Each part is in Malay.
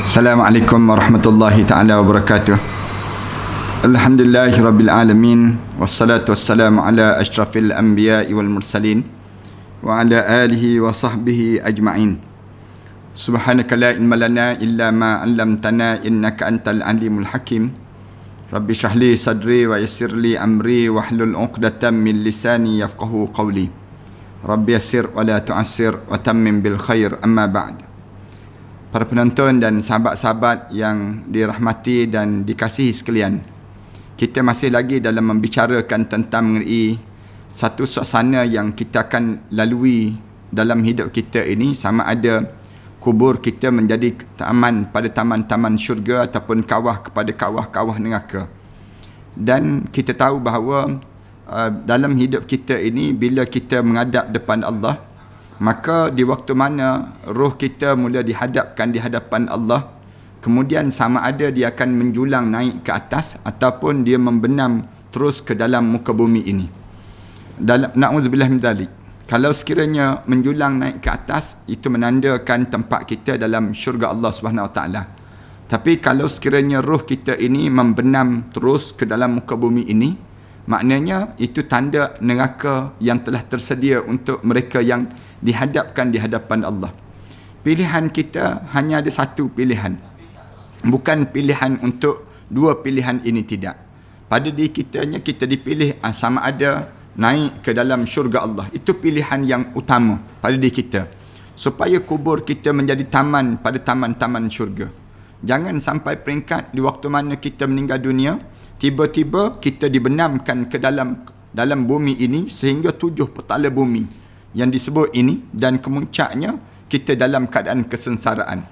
Assalamualaikum warahmatullahi ta'ala wabarakatuh. Alhamdulillahirabbil alamin wassalatu wassalamu ala asyrafil anbiya'i wal mursalin wa ala alihi wa sahbihi ajma'in. Subhanaka la ilma lana illa ma 'allamtana innaka antal alimul hakim. Rabbi shrah li sadri wa yassir li amri wahlul 'uqdatam min lisani yafqahu qawli. Rabbi yassir wa la tu'assir wa tammim bil khair, amma ba'd. Para penonton dan sahabat-sahabat yang dirahmati dan dikasihi sekalian, kita masih lagi dalam membicarakan tentang mengenai satu suasana yang kita akan lalui dalam hidup kita ini, sama ada kubur kita menjadi taman pada taman-taman syurga ataupun kawah kepada kawah-kawah neraka. Dan kita tahu bahawa dalam hidup kita ini, bila kita menghadap depan Allah, maka di waktu mana roh kita mula dihadapkan di hadapan Allah, kemudian sama ada dia akan menjulang naik ke atas ataupun dia membenam terus ke dalam muka bumi ini. Na'udzubillah min dzalik. Kalau sekiranya menjulang naik ke atas, itu menandakan tempat kita dalam syurga Allah Subhanahu Wa Taala. Tapi kalau sekiranya roh kita ini membenam terus ke dalam muka bumi ini, maknanya itu tanda neraka yang telah tersedia untuk mereka yang dihadapkan di hadapan Allah. Pilihan kita hanya ada satu pilihan. Bukan pilihan untuk dua pilihan ini, tidak. Pada diri kitanya, kita dipilih sama ada naik ke dalam syurga Allah. Itu pilihan yang utama pada diri kita, supaya kubur kita menjadi taman pada taman-taman syurga. Jangan sampai peringkat di waktu mana kita meninggal dunia, tiba-tiba kita dibenamkan ke dalam bumi ini sehingga 7 petala bumi yang disebut ini, dan kemuncaknya kita dalam keadaan kesengsaraan.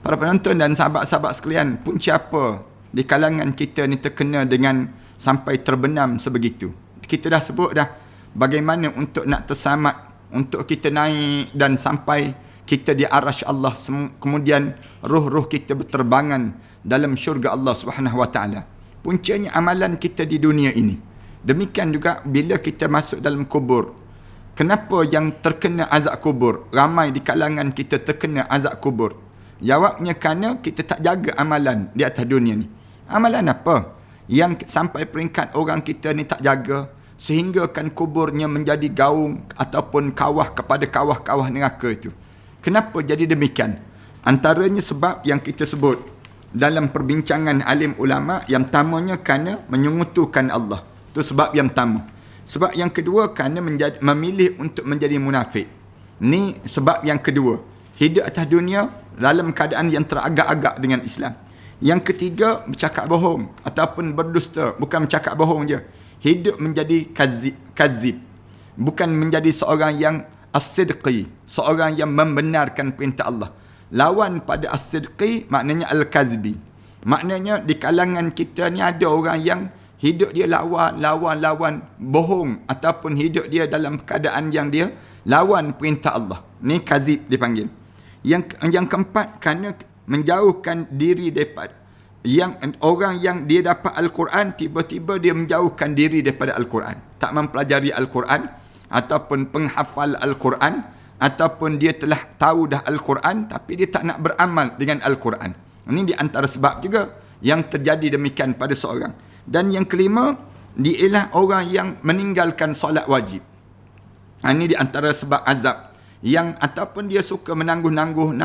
Para penonton dan sahabat-sahabat sekalian, punca apa di kalangan kita ni terkena dengan sampai terbenam sebegitu? Kita dah sebut dah bagaimana untuk nak terselamat, untuk kita naik dan sampai kita di arasy Allah, kemudian roh-roh kita berterbangan dalam syurga Allah Subhanahu Wa Taala. Puncanya amalan kita di dunia ini. Demikian juga bila kita masuk dalam kubur. Kenapa yang terkena azab kubur? Ramai di kalangan kita terkena azab kubur. Jawabnya kerana kita tak jaga amalan di atas dunia ni. Amalan apa yang sampai peringkat orang kita ni tak jaga, sehingga kan kuburnya menjadi gaung ataupun kawah kepada kawah-kawah neraka itu? Kenapa jadi demikian? Antaranya sebab yang kita sebut dalam perbincangan alim ulama, yang pertamanya kerana menyungutukan Allah. Itu sebab yang pertama. Sebab yang kedua kerana memilih untuk menjadi munafik. Ni sebab yang kedua. Hidup atas dunia dalam keadaan yang teragak-agak dengan Islam. Yang ketiga, bercakap bohong ataupun berdusta. Bukan bercakap bohong je. Hidup menjadi kazib. Bukan menjadi seorang yang as-sidqi, seorang yang membenarkan perintah Allah. Lawan pada as-sidqi maknanya al-kazbi. Maknanya di kalangan kita ni ada orang yang hidup dia lawan bohong, ataupun hidup dia dalam keadaan yang dia lawan perintah Allah. Ni kazib dipanggil. Yang keempat, kerana menjauhkan diri daripada orang yang dia dapat Al-Quran, tiba-tiba dia menjauhkan diri daripada Al-Quran. Tak mempelajari Al-Quran, ataupun penghafal Al-Quran, ataupun dia telah tahu dah Al-Quran tapi dia tak nak beramal dengan Al-Quran. Ini di antara sebab juga yang terjadi demikian pada seorang. Dan yang kelima, ialah orang yang meninggalkan solat wajib. Ini di antara sebab azab. Ataupun dia suka menangguh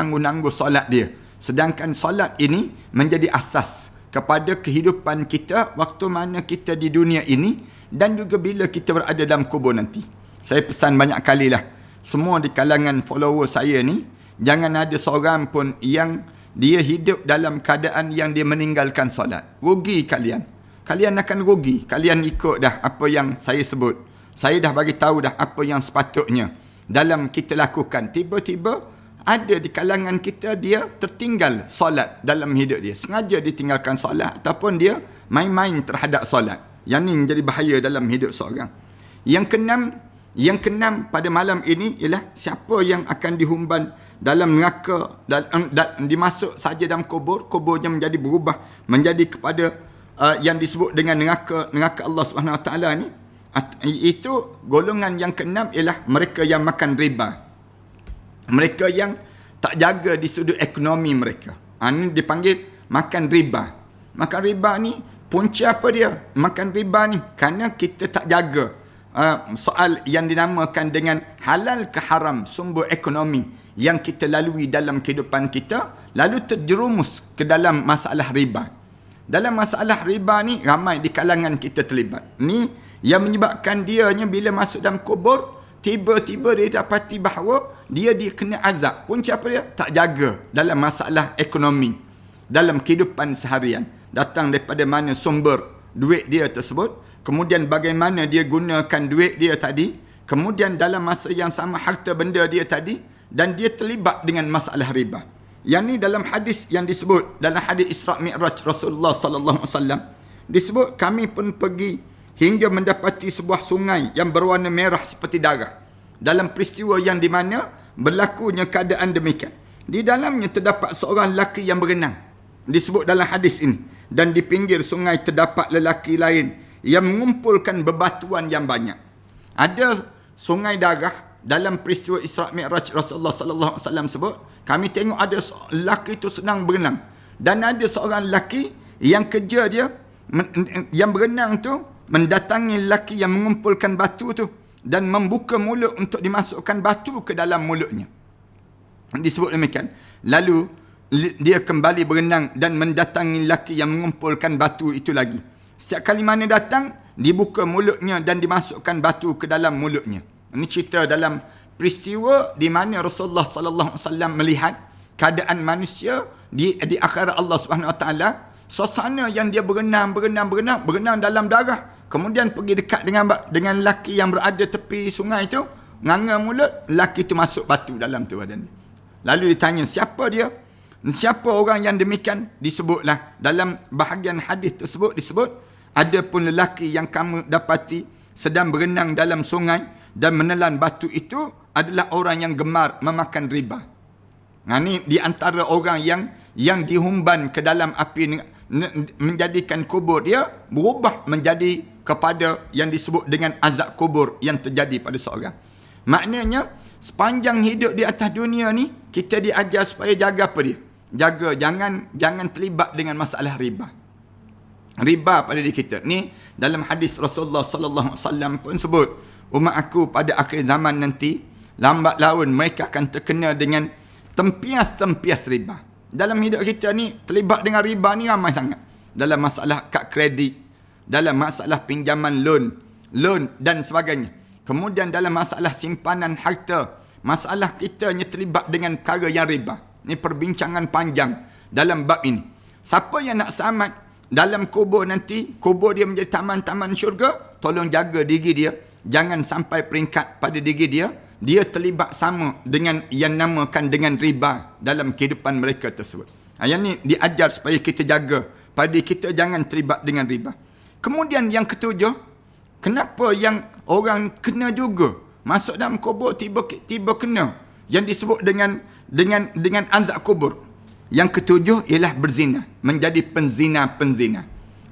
solat dia. Sedangkan solat ini menjadi asas kepada kehidupan kita waktu mana kita di dunia ini, dan juga bila kita berada dalam kubur nanti. Saya pesan banyak kali lah, semua di kalangan follower saya ni, jangan ada seorang pun yang dia hidup dalam keadaan yang dia meninggalkan solat. Rugi kalian. Kalian akan rugi. Kalian ikut dah apa yang saya sebut. Saya dah bagi tahu dah apa yang sepatutnya dalam kita lakukan. Tiba-tiba ada di kalangan kita dia tertinggal solat dalam hidup dia. Sengaja ditinggalkan solat ataupun dia main-main terhadap solat. Yang ni menjadi bahaya dalam hidup seorang. Yang keenam pada malam ini ialah siapa yang akan dihumban dalam neraka dan dimasuk saja dalam kubur, kuburnya menjadi berubah menjadi kepada yang disebut dengan neraka Allah Subhanahu Wa Taala ni. Itu golongan yang keenam ialah mereka yang makan riba. Mereka yang tak jaga di sudut ekonomi mereka. Ini dipanggil makan riba. Makan riba ni punca apa dia? Makan riba ni kerana kita tak jaga soal yang dinamakan dengan halal ke haram, sumber ekonomi yang kita lalui dalam kehidupan kita, lalu terjerumus ke dalam masalah riba. Dalam masalah riba ni ramai di kalangan kita terlibat. Ni yang menyebabkan dianya bila masuk dalam kubur, tiba-tiba dia dapati bahawa dia kena azab. Punca apa dia? Tak jaga dalam masalah ekonomi, dalam kehidupan seharian. Datang daripada mana sumber duit dia tersebut, kemudian bagaimana dia gunakan duit dia tadi, kemudian dalam masa yang sama harta benda dia tadi, dan dia terlibat dengan masalah riba. Yang ni dalam hadis yang disebut, dalam hadis Isra' Mi'raj Rasulullah sallallahu alaihi wasallam, disebut kami pun pergi hingga mendapati sebuah sungai yang berwarna merah seperti darah. Dalam peristiwa yang di mana berlakunya keadaan demikian. Di dalamnya terdapat seorang lelaki yang berenang. Disebut dalam hadis ini. Dan di pinggir sungai terdapat lelaki lain yang mengumpulkan bebatuan yang banyak. Ada sungai darah dalam peristiwa Isra' Mi'raj Rasulullah sallallahu alaihi wasallam sebut, kami tengok ada lelaki itu sedang berenang, dan ada seorang lelaki yang kerja dia yang berenang tu mendatangi lelaki yang mengumpulkan batu tu dan membuka mulut untuk dimasukkan batu ke dalam mulutnya. Disebut demikian. Lalu dia kembali berenang dan mendatangi lelaki yang mengumpulkan batu itu lagi. Setiap kali mana datang, dibuka mulutnya dan dimasukkan batu ke dalam mulutnya. Ini cerita dalam peristiwa di mana Rasulullah sallallahu alaihi wasallam melihat keadaan manusia di akhirat Allah Subhanahu Wa Taala, suasana yang dia berenang dalam darah, kemudian pergi dekat dengan lelaki yang berada tepi sungai itu, nganga mulut, lelaki itu masuk batu dalam tu badan dia. Lalu ditanya siapa dia? Siapa orang yang demikian? Disebutlah dalam bahagian hadis tersebut disebut, ada pun lelaki yang kamu dapati sedang berenang dalam sungai dan menelan batu itu adalah orang yang gemar memakan riba. Nah, ni di antara orang yang dihumban ke dalam api, menjadikan kubur dia berubah menjadi kepada yang disebut dengan azab kubur yang terjadi pada seorang. Maknanya sepanjang hidup di atas dunia ni kita diajar supaya jaga apa dia? Jaga jangan terlibat dengan masalah riba. Riba pada diri kita. Ni dalam hadis Rasulullah sallallahu alaihi wasallam pun sebut, umat aku pada akhir zaman nanti lambat laun mereka akan terkena dengan tempias-tempias riba. Dalam hidup kita ni terlibat dengan riba ni ramai sangat. Dalam masalah kad kredit, dalam masalah pinjaman loan dan sebagainya. Kemudian dalam masalah simpanan harta, masalah kita ni terlibat dengan perkara yang riba. Ini perbincangan panjang dalam bab ini. Siapa yang nak selamat dalam kubur nanti, kubur dia menjadi taman-taman syurga, tolong jaga diri dia. Jangan sampai peringkat pada diri dia terlibat sama dengan yang namakan dengan riba dalam kehidupan mereka tersebut. Yang ni diajar supaya kita jaga pada diri kita, jangan terlibat dengan riba. Kemudian yang ketujuh, kenapa yang orang kena juga masuk dalam kubur tiba kena yang disebut dengan azab kubur. Yang ketujuh ialah berzina, menjadi penzina.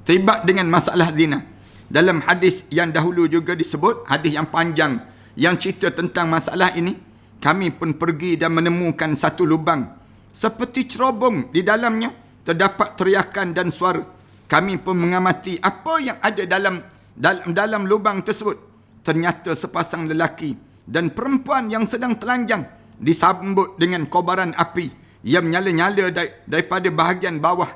Terlibat dengan masalah zina. Dalam hadis yang dahulu juga disebut, hadis yang panjang yang cerita tentang masalah ini, kami pun pergi dan menemukan satu lubang seperti cerobong, di dalamnya terdapat teriakan dan suara. Kami pun mengamati apa yang ada dalam lubang tersebut. Ternyata sepasang lelaki dan perempuan yang sedang telanjang disambut dengan kobaran api yang menyala-nyala daripada bahagian bawah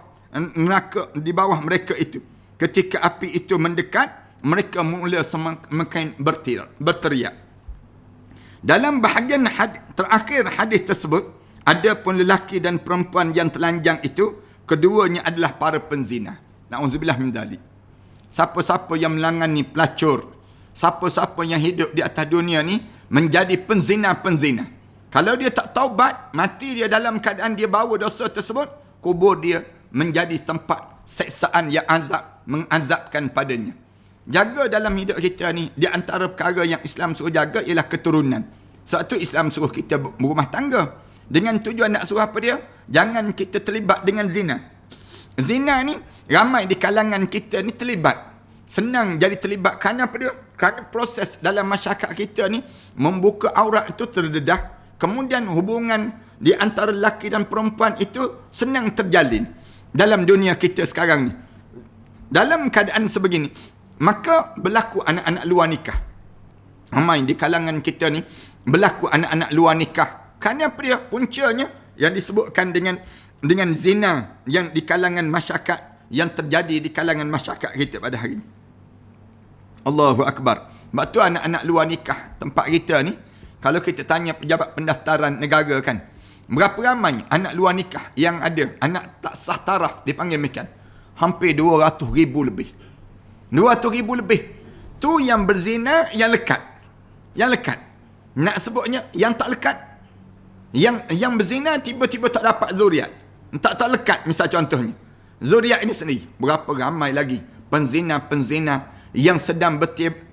neraka, di bawah mereka itu. Ketika api itu mendekat, mereka mula semakin berteriak. Dalam bahagian terakhir hadis tersebut, ada pun lelaki dan perempuan yang telanjang itu, keduanya adalah para penzina. Na'udzubillah min dzalik. Siapa-siapa yang melangani pelacur, siapa-siapa yang hidup di atas dunia ni menjadi penzina. Kalau dia tak taubat, mati dia dalam keadaan dia bawa dosa tersebut, kubur dia menjadi tempat seksaan yang mengazabkan padanya. Jaga dalam hidup kita ni, di antara perkara yang Islam suruh jaga ialah keturunan. Sebab tu Islam suruh kita berumah tangga. Dengan tujuan nak suruh apa dia? Jangan kita terlibat dengan zina. Zina ni, ramai di kalangan kita ni terlibat. Senang jadi terlibat kerana apa dia? Kerana proses dalam masyarakat kita ni, membuka aurat itu terdedah. kemudian hubungan di antara lelaki dan perempuan itu senang terjalin dalam dunia kita sekarang ni. Dalam keadaan sebegini, maka berlaku anak-anak luar nikah. Ramai di kalangan kita ni berlaku anak-anak luar nikah. Kerana apa dia? Puncanya yang disebutkan dengan zina yang di kalangan masyarakat, yang terjadi di kalangan masyarakat kita pada hari ini. Allahu Akbar. Sebab tu anak-anak luar nikah tempat kita ni, kalau kita tanya pejabat pendaftaran negara kan, berapa ramai anak luar nikah yang ada, anak tak sah taraf dipanggil macam, hampir 200,000 lebih. 200,000 lebih. Tu yang berzina, yang lekat. Yang lekat. Nak sebutnya yang tak lekat. Yang berzina tiba-tiba tak dapat zuriat. Tak lekat, misal contohnya. Zuriat ini sendiri. Berapa ramai lagi penzina-penzina yang sedang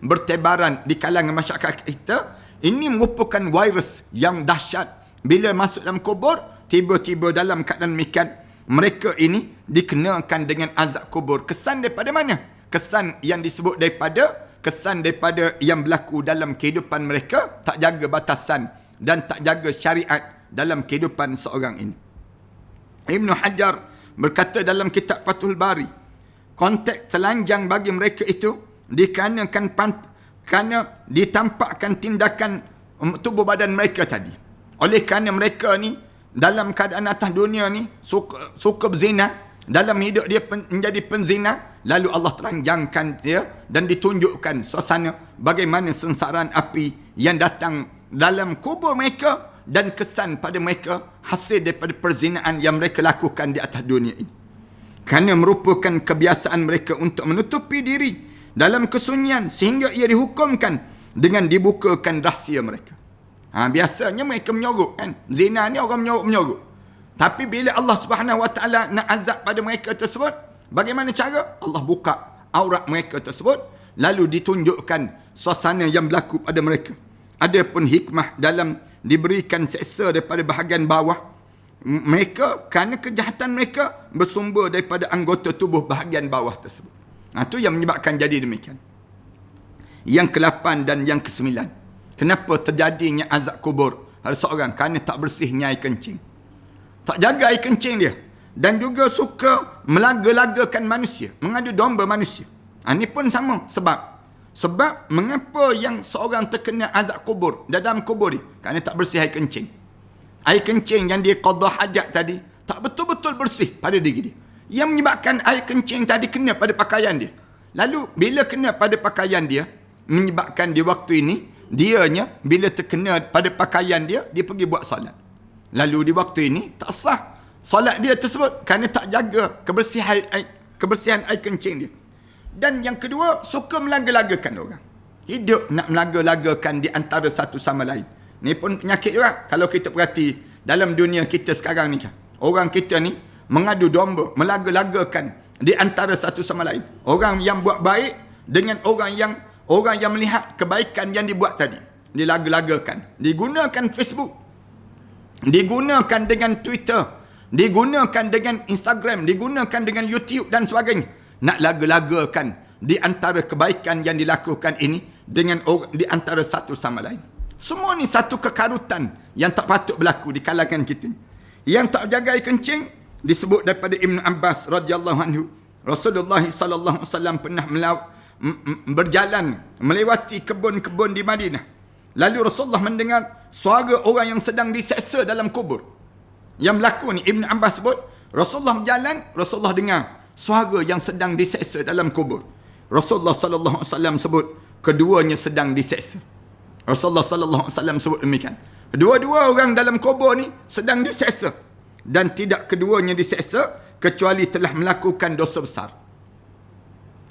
bertebaran di kalangan masyarakat kita. Ini merupakan virus yang dahsyat. Bila masuk dalam kubur, tiba-tiba dalam keadaan demikian, mereka ini dikenakan dengan azab kubur. Kesan daripada mana? Kesan yang disebut daripada yang berlaku dalam kehidupan mereka, tak jaga batasan dan tak jaga syariat dalam kehidupan seorang ini. Ibn Hajar berkata dalam kitab Fathul Bari, konteks telanjang bagi mereka itu dikarenakan kerana ditampakkan tindakan tubuh badan mereka tadi. Oleh kerana mereka ni dalam keadaan atas dunia ni suka berzina, dalam hidup dia menjadi penzina, lalu Allah telanjangkan dia dan ditunjukkan suasana bagaimana sengsaraan api yang datang dalam kubur mereka dan kesan pada mereka hasil daripada perzinaan yang mereka lakukan di atas dunia ini. Kerana merupakan kebiasaan mereka untuk menutupi diri dalam kesunyian sehingga ia dihukumkan dengan dibukakan rahsia mereka. Biasanya mereka menyorok kan. Zina ni orang menyorok. Tapi bila Allah Subhanahu Wa Taala nak azab pada mereka tersebut, bagaimana cara? Allah buka aurat mereka tersebut, lalu ditunjukkan suasana yang berlaku pada mereka. Ada pun hikmah dalam diberikan seksa daripada bahagian bawah mereka, kerana kejahatan mereka bersumber daripada anggota tubuh bahagian bawah tersebut. Itu yang menyebabkan jadi demikian. Yang ke-8 dan yang ke-9. Kenapa terjadinya azab kubur pada seorang? Kerana tak bersihnya air kencing. Tak jaga air kencing dia. Dan juga suka melaga-lagakan manusia. Mengadu domba manusia. Ini pun sama sebab mengapa yang seorang terkena azab kubur dalam kubur dia? Kerana tak bersih air kencing. Air kencing yang dia qada hajat tadi tak betul-betul bersih pada diri dia. Yang menyebabkan air kencing tadi kena pada pakaian dia. Lalu bila kena pada pakaian dia, menyebabkan di waktu ini dianya bila terkena pada pakaian dia, dia pergi buat solat. Lalu di waktu ini tak sah solat dia tersebut kerana tak jaga kebersihan air kencing dia. Dan yang kedua, suka melaga-lagakan orang. Hidup nak melaga-lagakan di antara satu sama lain. Ni pun penyakit juga. Kalau kita perhati dalam dunia kita sekarang ni kan, orang kita ni mengadu domba, melaga-lagakan di antara satu sama lain. Orang yang buat baik dengan orang yang melihat kebaikan yang dibuat tadi, dilaga-lagakan. Digunakan Facebook, digunakan dengan Twitter, digunakan dengan Instagram, digunakan dengan YouTube dan sebagainya. Nak laga-lagakan di antara kebaikan yang dilakukan ini dengan di antara satu sama lain. Semua ni satu kekarutan yang tak patut berlaku di kalangan kita. Yang tak jaga air kencing disebut daripada Ibn Abbas radhiyallahu anhu. Rasulullah sallallahu alaihi wasallam pernah berjalan melewati kebun-kebun di Madinah. Lalu Rasulullah mendengar suara orang yang sedang diseksa dalam kubur. Yang berlaku ni Ibn Abbas sebut, Rasulullah berjalan, Rasulullah dengar suara yang sedang diseksa dalam kubur. Rasulullah sallallahu alaihi wasallam sebut keduanya sedang diseksa. Rasulullah sallallahu alaihi wasallam sebut demikian. Dua-dua orang dalam kubur ni sedang diseksa dan tidak keduanya diseksa kecuali telah melakukan dosa besar.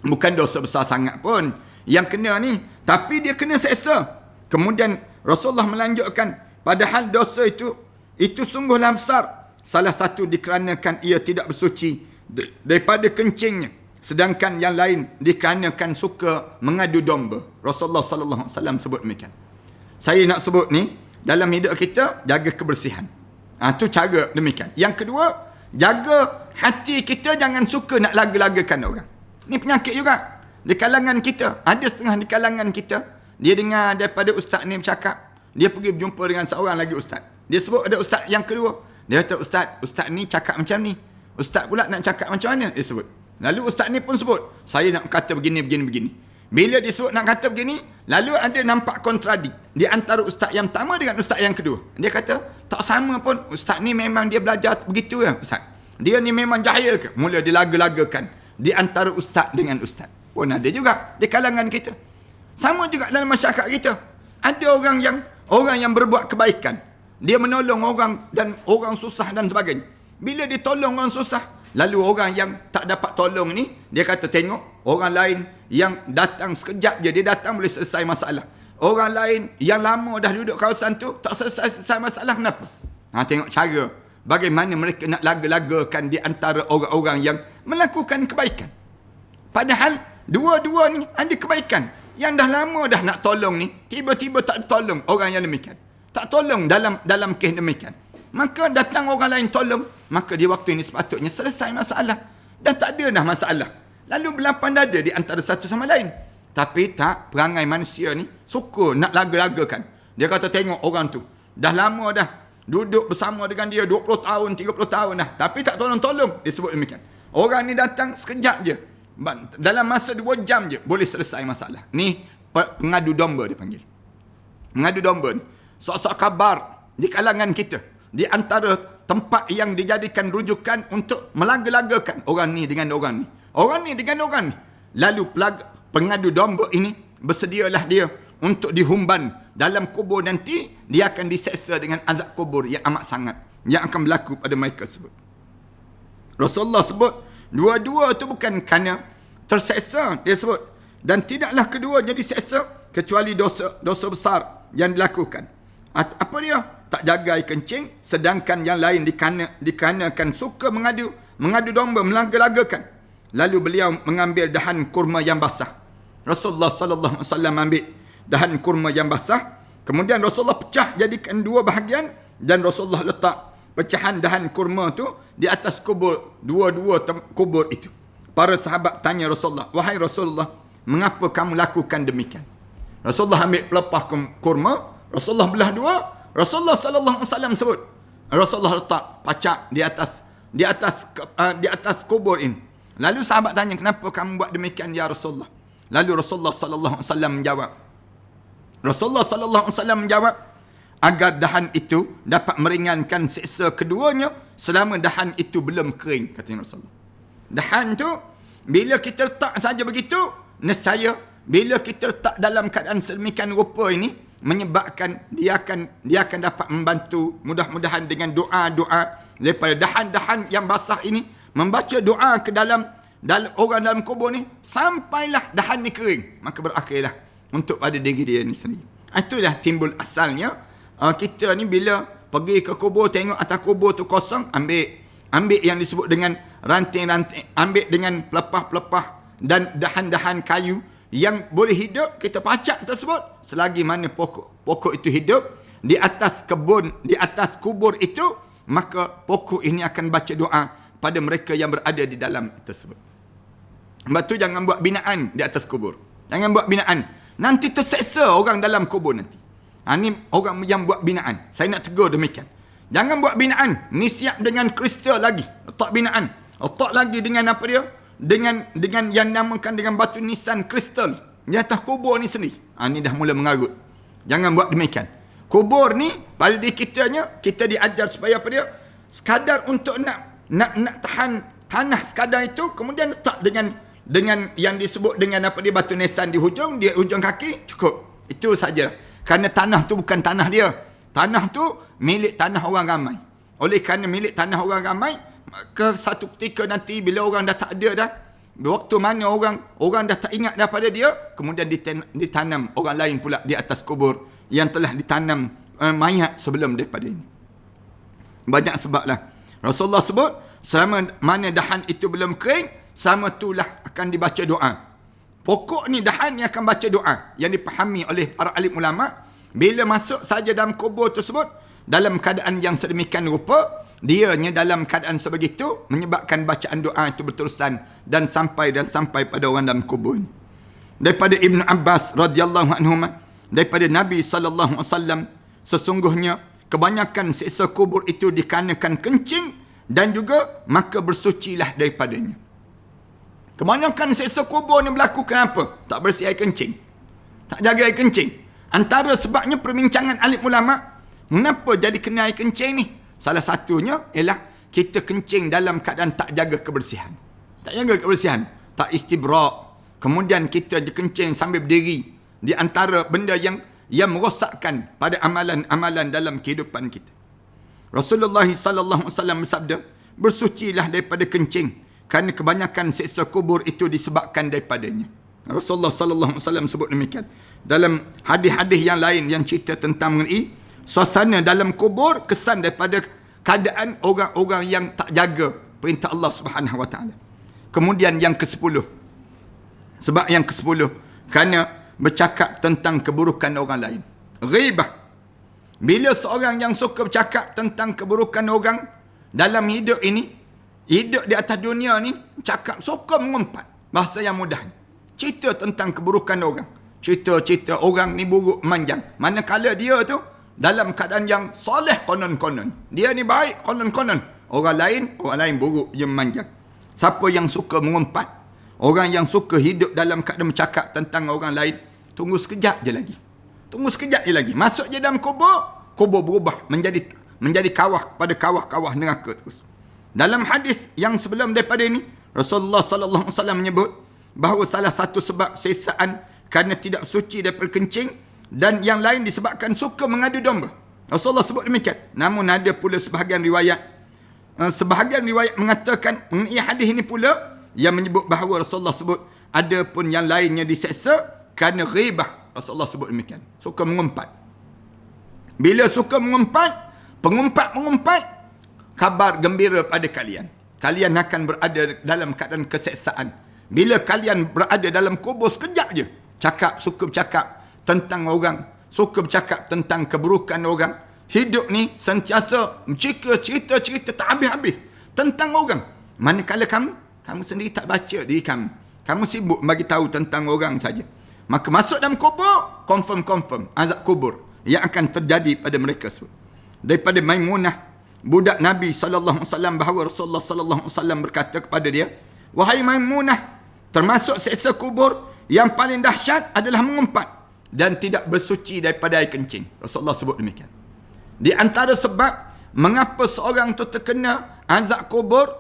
Bukan dosa besar sangat pun yang kena ni, tapi dia kena seksa. Kemudian Rasulullah melanjutkan, padahal dosa itu sungguhlah besar. Salah satu dikarenakan ia tidak bersuci daripada kencingnya, sedangkan yang lain dikarenakan suka mengadu domba. Rasulullah sallallahu alaihi wasallam sebut demikian. Saya nak sebut ni, dalam hidup kita jaga kebersihan. Tu cara demikian. Yang kedua, jaga hati kita jangan suka nak laga-lagakan orang. Ni penyakit juga di kalangan kita. Ada setengah di kalangan kita, dia dengar daripada ustaz ni bercakap, dia pergi berjumpa dengan seorang lagi ustaz. Dia sebut ada ustaz yang kedua. Dia kata, ustaz ni cakap macam ni. Ustaz pula nak cakap macam mana? Dia sebut. Lalu ustaz ni pun sebut, saya nak kata begini. Bila dia sebut nak kata begini, lalu ada nampak kontradik di antara ustaz yang pertama dengan ustaz yang kedua. Dia kata, tak sama pun. Ustaz ni memang dia belajar begitu ya, ustaz. Dia ni memang jahil ke? Mula dia laga-lagakan di antara ustaz dengan ustaz. Pun ada juga di kalangan kita. Sama juga dalam masyarakat kita. Ada orang yang berbuat kebaikan. Dia menolong orang dan orang susah dan sebagainya. Bila dia tolong orang susah, lalu orang yang tak dapat tolong ni, dia kata, tengok orang lain yang datang sekejap je, dia datang boleh selesai masalah. Orang lain yang lama dah duduk kawasan tu, tak selesai masalah, kenapa? Tengok cara bagaimana mereka nak laga-lagakan di antara orang-orang yang melakukan kebaikan. Padahal dua-dua ni ada kebaikan. Yang dah lama dah nak tolong ni, tiba-tiba tak tolong orang yang demikian. Tak tolong dalam kes demikian. Maka datang orang lain tolong, maka di waktu ini sepatutnya selesai masalah. Dan tak ada dah masalah. Lalu berlapang dada di antara satu sama lain. Tapi tak, perangai manusia ni suka nak laga-lagakan. Dia kata, tengok orang tu, dah lama dah duduk bersama dengan dia 20 tahun, 30 tahun dah. Tapi tak tolong-tolong, dia sebut demikian. Orang ni datang sekejap je. Dalam masa 2 jam je, boleh selesai masalah. Ni pengadu domba dia panggil. Pengadu domba ni. Sok-sok kabar di kalangan kita. Di antara tempat yang dijadikan rujukan untuk melaga-lagakan orang ni dengan orang ni. Orang ni dengan orang ni. Lalu pengadu domba ini bersedialah dia untuk dihumban dalam kubur nanti. Dia akan diseksa dengan azab kubur yang amat sangat yang akan berlaku pada mereka sebut. Rasulullah sebut dua-dua tu bukan kerana terseksa, dia sebut, dan tidaklah kedua jadi seksa kecuali dosa besar yang dilakukan. Apa dia? Tak jaga air kencing, sedangkan yang lain dikarenakan suka mengadu domba, melaga-lagakan. Lalu beliau mengambil dahan kurma yang basah. Rasulullah sallallahu alaihi wasallam ambil dahan kurma yang basah, kemudian Rasulullah pecah jadikan 2 bahagian, dan Rasulullah letak pecahan dahan kurma tu di atas kubur, dua-dua kubur itu. Para sahabat tanya Rasulullah, wahai Rasulullah, mengapa kamu lakukan demikian? Rasulullah ambil pelepah kurma, Rasulullah belah 2, Rasulullah sallallahu alaihi wasallam sebut, Rasulullah letak pacak di atas kubur ini. Lalu sahabat tanya, kenapa kamu buat demikian ya Rasulullah? Lalu Rasulullah sallallahu alaihi wasallam menjawab, agar dahan itu dapat meringankan siksa keduanya selama dahan itu belum kering, kata Rasulullah. Dahan tu bila kita letak saja begitu, nescaya bila kita letak dalam keadaan sedemikian rupa ini, menyebabkan dia akan dapat membantu, mudah-mudahan dengan doa-doa daripada dahan-dahan yang basah ini, membaca doa ke dalam orang dalam kubur ni sampailah dahan ni kering, maka berakhirlah untuk pada diri dia ni sendiri. Itulah timbul asalnya kita ni bila pergi ke kubur, tengok atas kubur tu kosong, ambil yang disebut dengan ranting-ranting, ambil dengan pelepah-pelepah dan dahan-dahan kayu yang boleh hidup, kita pacak tersebut. Selagi mana pokok itu hidup di atas kubur itu, maka pokok ini akan baca doa pada mereka yang berada di dalam tersebut. Sebab tu jangan buat binaan di atas kubur. Jangan buat binaan. Nanti terseksa orang dalam kubur nanti. Ini orang yang buat binaan. Saya nak tegur demikian. Jangan buat binaan. Ni siap dengan kristal lagi. Letak binaan. Letak lagi dengan apa dia? Dengan yang namakan dengan batu nisan kristal di atas kubur ni sendiri. Ni dah mula mengarut. Jangan buat demikian. Kubur ni pada diri kita diajar supaya apa dia? Sekadar untuk nak tahan tanah sekadar itu, kemudian letak dengan yang disebut dengan apa dia, batu nisan di hujung kaki, cukup. Itu saja. Kerana tanah tu bukan tanah dia. Tanah tu milik tanah orang ramai. Oleh kerana milik tanah orang ramai, ke satu ketika nanti bila orang dah tak ada dah, waktu mana orang dah tak ingat daripada dia, kemudian ditanam orang lain pula di atas kubur yang telah ditanam mayat sebelum daripada ini. Banyak sebablah. Rasulullah sebut, selama mana dahan itu belum kering, selama itulah akan dibaca doa. Pokok ni dahan yang akan baca doa, yang dipahami oleh para alim ulama. Bila masuk saja dalam kubur tersebut, dalam keadaan yang sedemikian rupa, dianya dalam keadaan sebegitu, menyebabkan bacaan doa itu berterusan dan sampai pada orang dalam kubur. Daripada Ibn Abbas radhiyallahu anhu, daripada Nabi sallallahu alaihi wasallam, sesungguhnya kebanyakan siksa kubur itu dikarenakan kencing dan juga maka bersucilah daripadanya. Kebanyakan siksa kubur ni berlaku kenapa? Tak bersih air kencing. Tak jaga air kencing. Antara sebabnya perbincangan alim ulama, mengapa jadi kena air kencing ni? Salah satunya ialah kita kencing dalam keadaan tak jaga kebersihan. Tak jaga kebersihan. Tak istibra'. Kemudian kita kencing sambil berdiri. Di antara benda yang merosakkan pada amalan-amalan dalam kehidupan kita. Rasulullah sallallahu alaihi wasallam bersabda, bersucilah daripada kencing kerana kebanyakan siksa kubur itu disebabkan daripadanya. Rasulullah sallallahu alaihi wasallam sebut demikian. Dalam hadis-hadis yang lain yang cerita tentang mengenai suasana dalam kubur, kesan daripada keadaan orang-orang yang tak jaga perintah Allah Subhanahu wa taala. Kemudian yang ke-10. Sebab yang ke-10 kerana bercakap tentang keburukan orang lain. Ghibah. Bila seorang yang suka bercakap tentang keburukan orang dalam hidup ini, hidup di atas dunia ni, cakap, suka mengumpat. Bahasa yang mudah. Cerita tentang keburukan orang. Cerita-cerita orang ni buruk manjang. Manakala dia tu dalam keadaan yang soleh konon-konon. Dia ni baik konon-konon. Orang lain buruk yang manjang. Siapa yang suka mengumpat? Orang yang suka hidup dalam keadaan bercakap tentang orang lain, tunggu sekejap je lagi. Tunggu sekejap je lagi. Masuk je dalam kubur, kubur berubah menjadi kawah pada kawah-kawah neraka terus. Dalam hadis yang sebelum daripada ini, Rasulullah sallallahu alaihi wasallam menyebut bahawa salah satu sebab sesaan kerana tidak suci daripada kencing dan yang lain disebabkan suka mengadu domba. Rasulullah sebut demikian. Namun ada pula sebahagian riwayat mengatakan mengenai hadis ini pula yang menyebut bahawa Rasulullah sebut ada pun yang lainnya diseksa kerana ghibah. Rasulullah sebut demikian. Suka mengumpat. Bila suka mengumpat, pengumpat-mengumpat, kabar gembira pada kalian. Kalian akan berada dalam keadaan keseksaan. Bila kalian berada dalam kubur sekejap je, suka bercakap tentang orang, suka bercakap tentang keburukan orang. Hidup ni sentiasa cerita-cerita tak habis-habis tentang orang. Manakala kamu sendiri tak baca diri kamu. Kamu sibuk bagi tahu tentang orang saja. Maka masuk dalam kubur, confirm azab kubur yang akan terjadi pada mereka semua. Daripada Maimunah, budak Nabi sallallahu alaihi wasallam, bahawa Rasulullah sallallahu alaihi wasallam berkata kepada dia, "Wahai Maimunah, termasuk siksa kubur yang paling dahsyat adalah mengumpat dan tidak bersuci daripada air kencing." Rasulullah sebut demikian. Di antara sebab mengapa seorang tu terkena azab kubur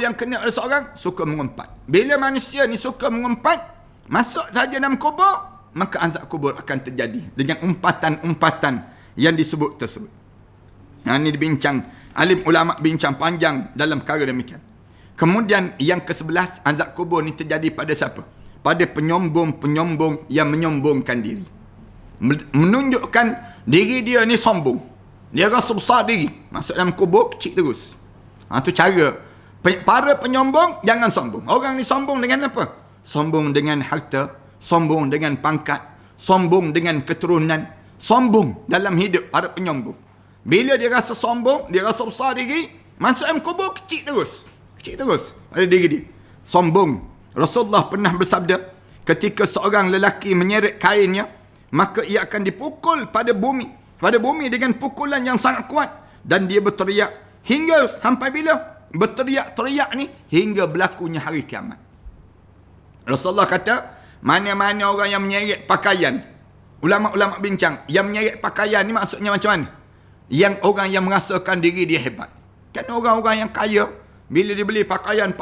yang kena oleh seorang, suka mengumpat. Bila manusia ni suka mengumpat, masuk saja dalam kubur, maka azab kubur akan terjadi dengan umpatan-umpatan yang disebut tersebut. Ini dibincang, alim ulama bincang panjang dalam perkara demikian. Kemudian yang ke-11, azab kubur ni terjadi pada siapa? Pada penyombong-penyombong yang menyombongkan diri. Menunjukkan diri dia ni sombong. Dia rasa besar diri. Masuk dalam kubur, kecil terus. Itu cara. Para penyombong, jangan sombong. Orang ni sombong dengan apa? Sombong dengan harta, sombong dengan pangkat, sombong dengan keturunan, sombong dalam hidup para penyombong. Bila dia rasa sombong, dia rasa besar diri, masuk dalam kubur, kecil terus pada diri dia. Sombong. Rasulullah pernah bersabda, ketika seorang lelaki menyeret kainnya, maka ia akan dipukul pada bumi dengan pukulan yang sangat kuat, dan dia berteriak hingga sampai bila? Berteriak-teriak ni hingga berlakunya hari kiamat. Rasulullah kata, mana-mana orang yang menyeret pakaian, ulama-ulama bincang, yang menyeret pakaian ni maksudnya macam mana? Yang orang yang merasakan diri dia hebat. Kan orang-orang yang kaya, bila dia beli pakaian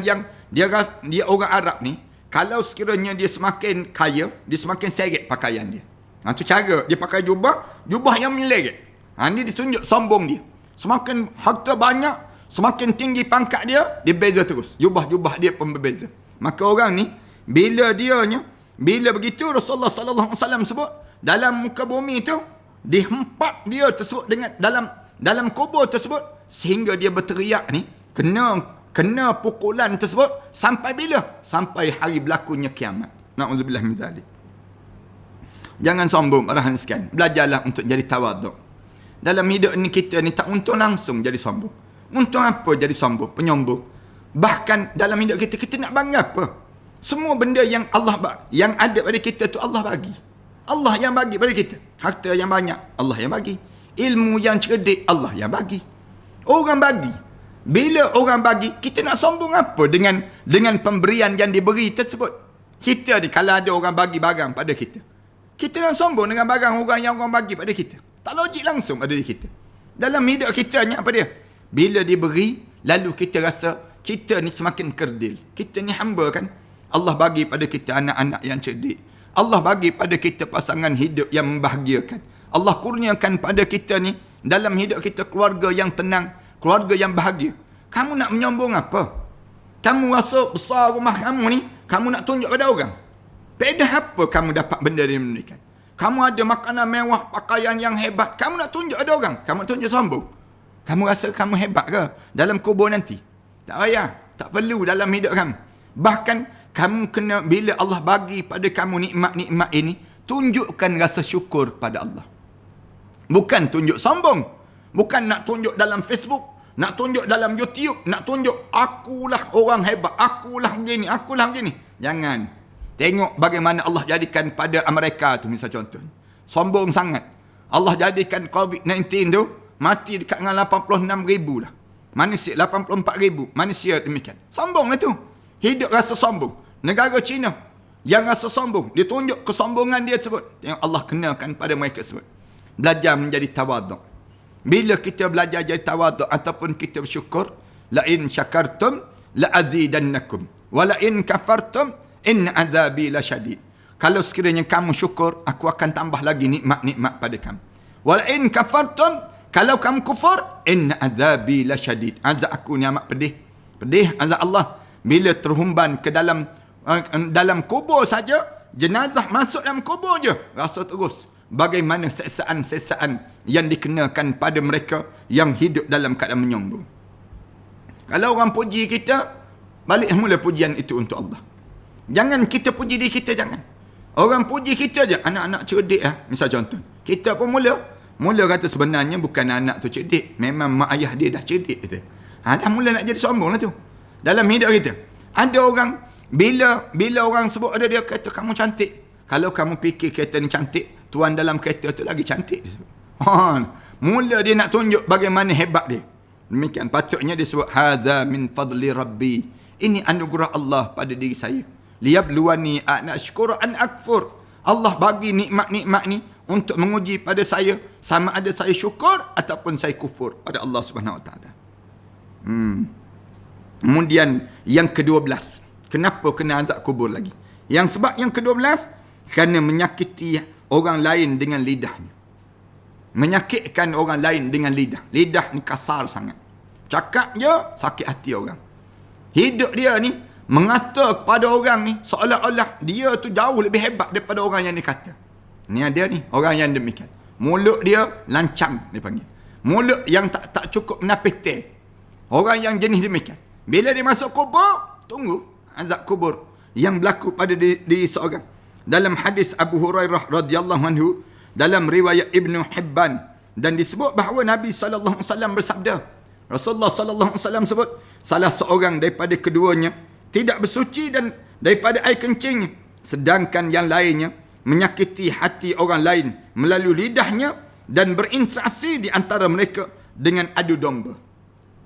yang dia orang Arab ni, kalau sekiranya dia semakin kaya, dia semakin seret pakaian dia. Itu cara dia pakai jubah yang meleret. Ini ditunjuk sombong dia. Semakin harta banyak, semakin tinggi pangkat dia beza terus. Jubah-jubah dia pun berbeza. Maka orang ni, bila begitu, Rasulullah sallallahu alaihi wasallam sebut, dalam muka bumi tu, dihempak dia tersebut dengan dalam kubur tersebut, sehingga dia berteriak ni, kena pukulan tersebut, sampai bila? Sampai hari berlakunya kiamat. Na'udzubillah min dzalik. Jangan sombong, arahan sekalian. Belajarlah untuk jadi tawaduk. Dalam hidup ni kita ni tak untung langsung jadi sombong. Untung apa jadi sombong, penyombong? Bahkan dalam hidup kita nak bangga apa? Semua benda yang yang ada pada kita tu Allah bagi. Allah yang bagi pada kita. Harta yang banyak, Allah yang bagi. Ilmu yang cerdik, Allah yang bagi. Orang bagi. Bila orang bagi, kita nak sombong apa dengan pemberian yang diberi tersebut? Kita ni, kalau ada orang bagi barang pada kita, kita nak sombong dengan barang orang yang orang bagi pada kita. Tak logik langsung pada diri kita. Dalam hidup kita ni apa dia? Bila diberi, lalu kita rasa kita ni semakin kerdil. Kita ni hamba kan. Allah bagi pada kita anak-anak yang cerdik. Allah bagi pada kita pasangan hidup yang membahagiakan. Allah kurniakan pada kita ni dalam hidup kita keluarga yang tenang, keluarga yang bahagia. Kamu nak menyombong apa? Kamu rasa besar rumah kamu ni, kamu nak tunjuk pada orang. Faedah apa kamu dapat benda yang demikian? Kamu ada makanan mewah, pakaian yang hebat, kamu nak tunjuk pada orang. Kamu nak tunjuk sombong. Kamu rasa kamu hebat ke dalam kubur nanti? Tak payah, tak perlu dalam hidup kamu. Bahkan kamu kena, bila Allah bagi pada kamu nikmat-nikmat ini, tunjukkan rasa syukur pada Allah. Bukan tunjuk sombong. Bukan nak tunjuk dalam Facebook, nak tunjuk dalam YouTube, nak tunjuk akulah orang hebat, akulah begini, akulah begini. Jangan. Tengok bagaimana Allah jadikan pada Amerika tu, misal contoh. Sombong sangat. Allah jadikan COVID-19 tu mati dekat dengan 86,000 dah. Manusia 84,000 manusia demikian. Sombong lah tu. Hidup rasa sombong. Negara China yang rasa sombong, dia tunjuk kesombongan dia sebut. Yang Allah kenakan pada mereka sebut. Belajar menjadi tawaduk. Bila kita belajar jadi tawaduk ataupun kita bersyukur, la in syakartum la azidannakum wa la in kafartum in azabi lasyadid. Kalau sekiranya kamu syukur, aku akan tambah lagi nikmat-nikmat pada kamu. Wa la in kafartum, kalau kamu kufur, in azabi lasyadid. Azab aku ni amat pedih. Pedih azab Allah bila terhumban ke dalam kubur saja, jenazah masuk dalam kubur je, rasa terus bagaimana seksaan-seksaan yang dikenakan pada mereka yang hidup dalam keadaan menyombong. Kalau orang puji kita, balik mula pujian itu untuk Allah. Jangan kita puji diri kita, jangan. Orang puji kita je, anak-anak cerdik lah. Misal contoh, kita pun mula kata sebenarnya bukan anak tu cerdik, memang mak ayah dia dah cerdik kata. Dah mula nak jadi sombong lah tu. Dalam hidup kita, ada orang bila orang sebut ada dia kata kamu cantik. Kalau kamu fikir kereta ni cantik, tuan dalam kereta tu lagi cantik. Mula dia nak tunjuk bagaimana hebat dia. Demikian patutnya dia sebut hadza min fadli rabbi. Ini anugerah Allah pada diri saya. Liyabluwani ana syukur an akfur. Allah bagi nikmat-nikmat ni untuk menguji pada saya sama ada saya syukur ataupun saya kufur pada Allah Subhanahu Wa Taala. Kemudian yang ke-12, kenapa kena azab kubur lagi? Yang sebab yang ke-12, kerana menyakiti orang lain dengan lidahnya. Menyakitkan orang lain dengan lidah. Lidah ni kasar sangat. Cakap je sakit hati orang. Hidup dia ni mengata kepada orang ni seolah-olah dia tu jauh lebih hebat daripada orang yang dia kata. Ni ada ni orang yang demikian. Mulut dia lancang dia panggil. Mulut yang tak cukup menapis teh. Orang yang jenis demikian. Bila dia masuk kubur, tunggu azab kubur yang berlaku pada diri seorang. Dalam hadis Abu Hurairah radhiyallahu anhu, dalam riwayat Ibnu Hibban, dan disebut bahawa Nabi sallallahu alaihi wasallam bersabda, Rasulullah sallallahu alaihi wasallam sebut, salah seorang daripada keduanya tidak bersuci dan daripada air kencingnya, sedangkan yang lainnya menyakiti hati orang lain melalui lidahnya dan berinteraksi di antara mereka dengan adu domba.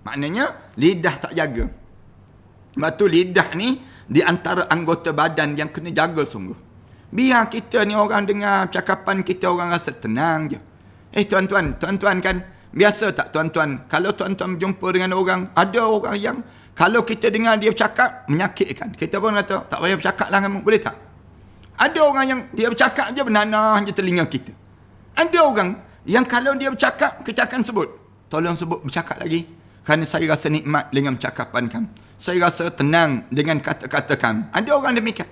Maknanya lidah tak jaga. Sebab tu lidah ni di antara anggota badan yang kena jaga sungguh. Biar kita ni orang dengar cakapan kita, orang rasa tenang je. Tuan-tuan kan, biasa tak tuan-tuan, kalau tuan-tuan berjumpa dengan orang, ada orang yang kalau kita dengar dia bercakap, menyakitkan. Kita pun kata, tak payah bercakap lah kamu, boleh tak? Ada orang yang dia bercakap je bernanah je telinga kita. Ada orang yang kalau dia bercakap, kita akan sebut, tolong sebut bercakap lagi. Kerana saya rasa nikmat dengan percakapan kamu. Saya rasa tenang dengan kata-kata kamu. Ada orang demikian.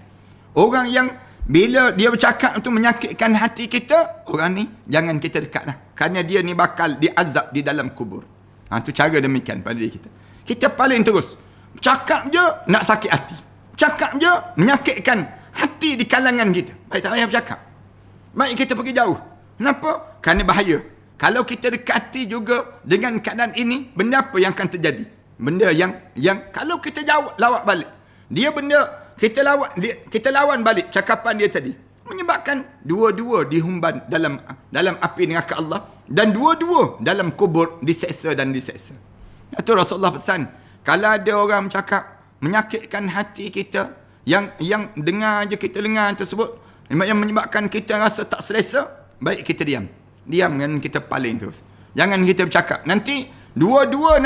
Orang yang bila dia bercakap itu menyakitkan hati kita, orang ni jangan kita dekatlah. Kerana dia ni bakal diazab di dalam kubur. Itu cara demikian pada diri kita. Kita paling terus. Cakap je nak sakit hati. Cakap je menyakitkan hati di kalangan kita. Baik tak payah bercakap. Baik kita pergi jauh. Kenapa? Kerana bahaya. Kalau kita dekati juga dengan keadaan ini, benda apa yang akan terjadi? Benda yang kalau kita jawab lawak balik, dia benda kita lawan balik cakapan dia tadi. menyebabkan dua-dua dihumban dalam api neraka Allah, dan dua-dua dalam kubur diseksa dan diseksa. Itu Rasulullah pesan, kalau ada orang bercakap menyakitkan hati kita, yang dengar je kita dengar tersebut, yang menyebabkan kita rasa tak selesa, baik kita diam dan kita paling terus. Jangan kita bercakap. Nanti dua-dua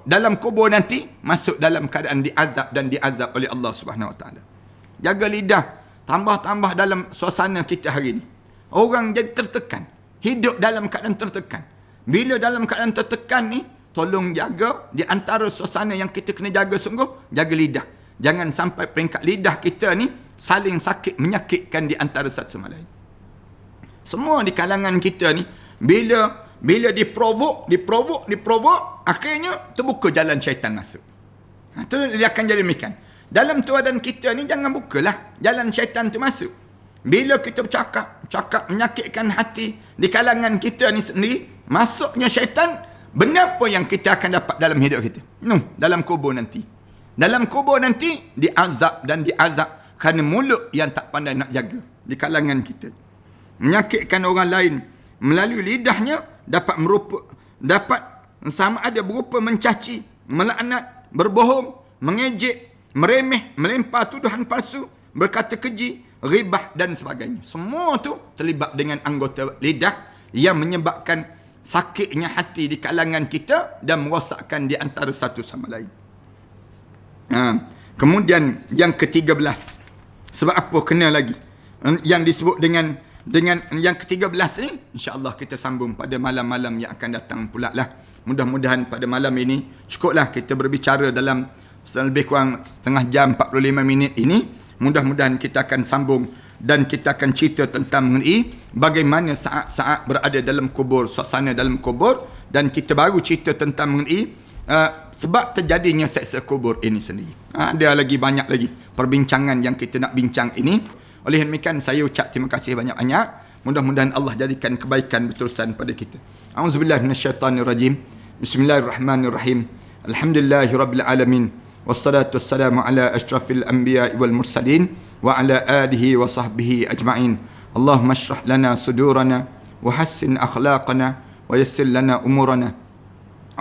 dalam kubur nanti masuk dalam keadaan diazab oleh Allah Subhanahu Wa Taala. Jaga lidah, tambah dalam suasana kita hari ni. Orang jadi tertekan, hidup dalam keadaan tertekan. Bila dalam keadaan tertekan ni, tolong jaga di antara suasana yang kita kena jaga sungguh, jaga lidah. Jangan sampai peringkat lidah kita ni saling sakit menyakitkan di antara satu sama lain. Semua di kalangan kita ni bila diprovok, akhirnya terbuka jalan syaitan masuk. Itu dia akan jadi demikian. Dalam keadaan kita ni jangan bukalah jalan syaitan tu masuk. Bila kita bercakap menyakitkan hati di kalangan kita ni sendiri, masuknya syaitan, benda apa yang kita akan dapat dalam hidup kita? Dalam kubur nanti. Dalam kubur nanti diazab kerana mulut yang tak pandai nak jaga di kalangan kita. Menyakitkan orang lain melalui lidahnya dapat sama ada berupa mencaci, melaknat, berbohong, mengejek, meremeh, melempar tuduhan palsu, berkata keji, ghibah dan sebagainya. Semua tu terlibat dengan anggota lidah yang menyebabkan sakitnya hati di kalangan kita dan merosakkan di antara satu sama lain. Kemudian yang ke-13. Sebab apa kena lagi? Yang disebut dengan yang ke-13 ni, insya-Allah kita sambung pada malam-malam yang akan datang pula lah. Mudah-mudahan pada malam ini cukuplah kita berbicara dalam lebih kurang setengah jam 45 minit ini. Mudah-mudahan kita akan sambung dan kita akan cerita tentang mengenai bagaimana saat-saat berada dalam kubur, suasana dalam kubur, dan kita baru cerita tentang mengenai sebab terjadinya seksa kubur ini sendiri. Ada lagi banyak lagi perbincangan yang kita nak bincang ini. Oleh demikian saya ucap terima kasih banyak-banyak. Mudah-mudahan Allah jadikan kebaikan berterusan pada kita. A'udzubillahi minasyaitanirrajim. Bismillahirrahmanirrahim. Alhamdulillahirabbil alamin. Wassalatu wassalamu ala asyrafil anbiya'i wal mursalin wa ala alihi wa sahbihi ajma'in. Allahumma shrah lana sudurana wa hassin akhlaqana wa yassir lana umurana.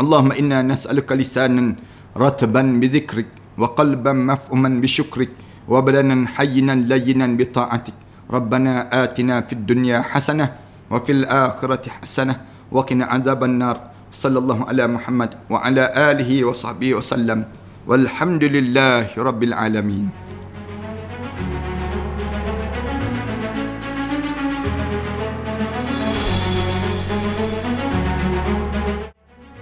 Allahumma inna nas'aluka lisanan ratban bi dhikrik wa qalban maf'uman bi syukrik wa badanan hayyinan layyinan bi ta'atik. Rabbana atina fid dunya hasanah wa fil akhirati hasanah wa qina adzaban nar. Sallallahu ala Muhammad wa ala alihi wa sahbihi wa sallam. Walhamdulillahi rabbil alamin.